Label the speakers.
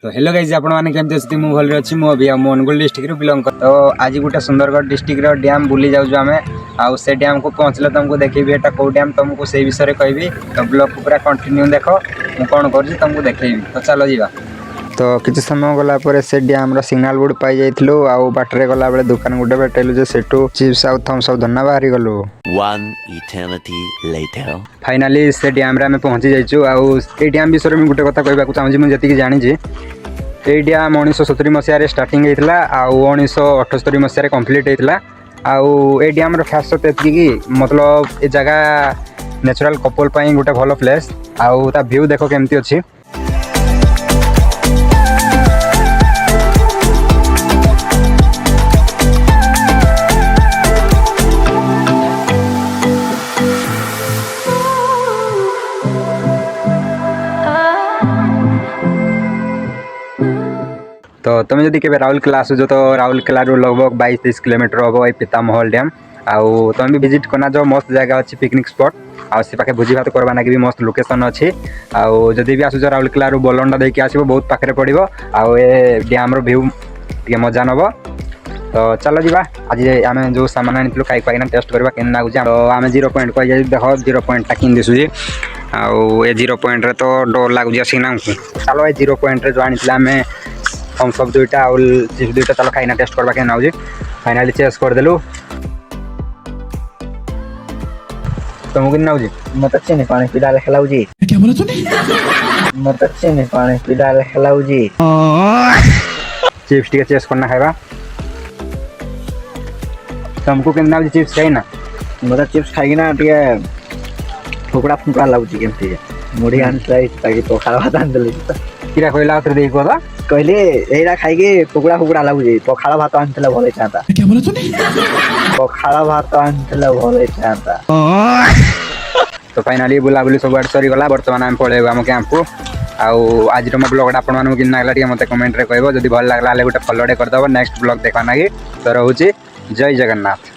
Speaker 1: तो hello guys आपण मैंने केमती अच्छी मुझे भल अच्छी मुझे मो अनुगुल डिस्ट्रिक्ट बिलंग कर तो आज गोटे सुंदरगढ़ डिस्ट्रिक्ट डैम बुली जाऊँ आम आउ से डैम को पहुँचले तुमको देखी एटा कौ डैम तुमको से विषय में कहबी तो ब्लॉग को पूरा कंटिन्यू देख मुझे कौन कर तुमको देखी तो चलो जीवा। तो किसी समय गला पर से डैम सिग्नल बोर्ड पाई जाइलु आउ बाटरे गला बेले दुकान गुटे भेटलु जे सेठू चिप्स आउ थम्स अप धरना बाहरी गलु। फाइनाली से डैम रे आम पहुंची जाइछु आउ ए डैम विषय में गोटे कथा कहबा चाहूँ मुझे जी जानी ये डैम 1970 मसीह स्टार्टिंग होता आउ 1978 मसीह कम्प्लीट होता आउ ए डैम खासियत एति मतलब ए जगह नेचुरल कपल गोटे भल प्लेस आउ ता व्यू देखो केमती अच्छी। तो तुम जब के राउरकेला आसुच तो राउरकेला लगभग 22-23 किलोमीटर हम ये पीतामहल डैम आउ तुम भी विजिट करना जो मस्त जगह अच्छी पिकनिक स्पॉट आउ से पाखे भोजी भात करवा भी मस्त लोकेशन अच्छी आउ जदि भी आसुच राउरकेला बलंडा देके आसो बहुत पाखे पड़ो आउ ये डैम व्यू टे मजा नब। तो चलो जी आज आम जो सामान आनी खाई पाइना टेस्ट करवा के लगुच तो आम 0 पॉइंट को देख 0 पॉइंटा कि दिशुची आउ ए 0 पॉइंट तो डर लगुच आसिना चलो ये 0 पॉइंट जो आनी आम थम्स अप 2टा और चिप्स 2टा चलो खाइना टेस्ट करवा के नाउजी फाइनाली चेस करदेलु तुमको कि नाउजी
Speaker 2: मत चीनी पानी पिला ले खलाउजी
Speaker 3: क्या बोला तूने?
Speaker 2: मत चीनी पानी पिला ले खलाउजी
Speaker 1: चिप्स टिके चेस करना खाइबा तुमको कि नाउजी चिप्स खाइना
Speaker 2: मत चिप्स खाइगी ना टिके फुकड़ा फुकड़ा लाउजी केमती मुड़ी आनलाई ताकि तो खावा भात आनदले
Speaker 1: किरा कहला उतर देई कोदा
Speaker 2: कहले एरा खाइगे फुकड़ा फुकड़ा लाउजी पखाड़ा भात आनतले भले चाहता
Speaker 3: क्या बोला तूने?
Speaker 2: पखाड़ा भात आनतले भले चाहता।
Speaker 1: तो फाइनाली बुलाबुली सब आड़ सरी गला बर्तमान आम पळेबो आम कैंप को आउ आज रो ब्लॉग आपण मानू कि लागला टिके मते कमेंट रे कहबो जदी भल लागला ले गोटे फॉलो डे कर दबो नेक्स्ट ब्लॉग देखा नागी। तो रहूची जय जगन्नाथ।